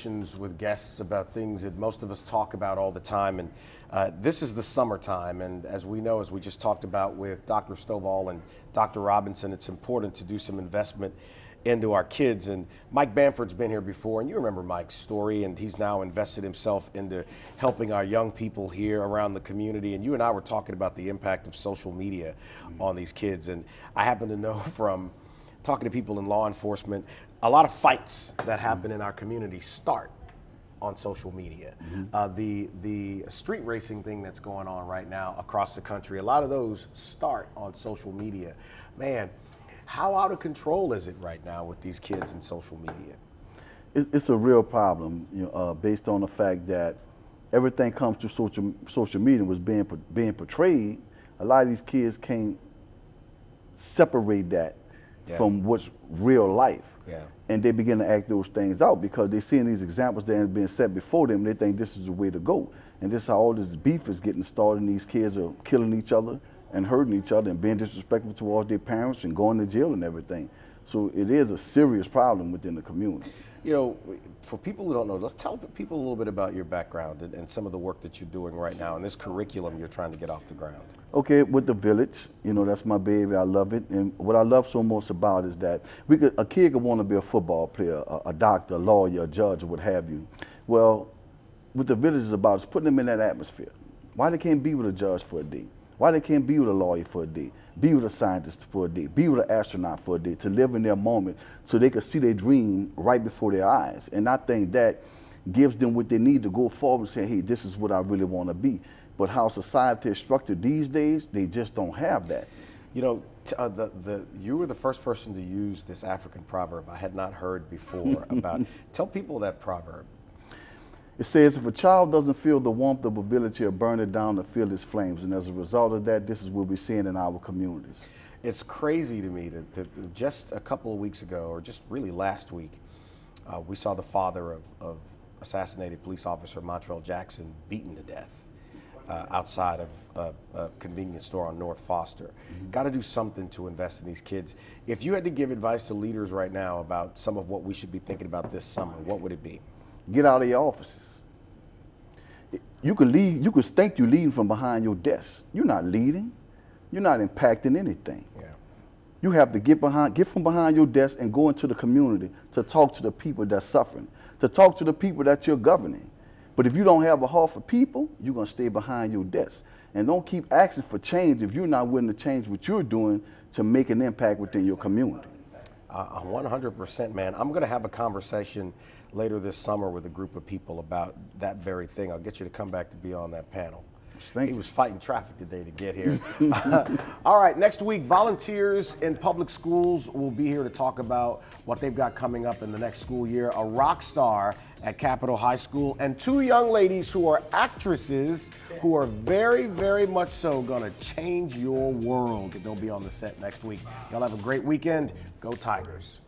conversations with guests about things that most of us talk about all the time. And this is the summertime. And as we know, as we just talked about with Dr. Stovall and Dr. Robinson, it's important to do some investment into our kids. And Mike Banford's been here before, and you remember Mike's story, and he's now invested himself into helping our young people here around the community. And you and I were talking about the impact of social media on these kids. And I happen to know from talking to people in law enforcement, a lot of fights that happen in our community start on social media. The street racing thing that's going on right now across the country, a lot of those start on social media. Man, how out of control is it right now with these kids and social media? It's a real problem, based on the fact that everything comes to social media was being portrayed. A lot of these kids can't separate that from what's real life. And they begin to act those things out because they're seeing these examples that have been set before them. They think this is the way to go. And this is how all this beef is getting started, and these kids are killing each other and hurting each other and being disrespectful towards their parents and going to jail and everything. So it is a serious problem within the community. You know, for people who don't know, let's tell people a little bit about your background and some of the work that you're doing right now and this curriculum you're trying to get off the ground. Okay, with the village, that's my baby. I love it. And what I love so most about is that a kid could want to be a football player, a doctor, a lawyer, a judge, or what have you. Well, what the village is about is putting them in that atmosphere. Why they can't be with a judge for a day? Why they can't be with a lawyer for a day, be with a scientist for a day, be with an astronaut for a day, to live in their moment so they can see their dream right before their eyes. And I think that gives them what they need to go forward and say, hey, this is what I really want to be. But how society is structured these days, they just don't have that. You know, you were the first person to use this African proverb I had not heard before about. Tell people that proverb. It says, if a child doesn't feel the warmth of a village, he'll burn it down to feel its flames. And as a result of that, this is what we're seeing in our communities. It's crazy to me that just a couple of weeks ago, or just really last week, we saw the father of assassinated police officer Montrell Jackson beaten to death outside of a convenience store on North Foster. Got to do something to invest in these kids. If you had to give advice to leaders right now about some of what we should be thinking about this summer, what would it be? Get out of your offices. You could lead. You could think you're leading from behind your desk. You're not leading. You're not impacting anything. You have to get from behind your desk and go into the community to talk to the people that's suffering, to talk to the people that you're governing. But if you don't have a heart for people, you're going to stay behind your desk. And don't keep asking for change if you're not willing to change what you're doing to make an impact within your community. 100%, man. I'm going to have a conversation later this summer with a group of people about that very thing. I'll get you to come back to be on that panel. He was fighting traffic today to get here. All right, next week, volunteers in public schools will be here to talk about what they've got coming up in the next school year. A rock star at Capitol High School, and two young ladies who are actresses who are very, very much so going to change your world. They'll be on the set next week. Y'all have a great weekend. Go Tigers.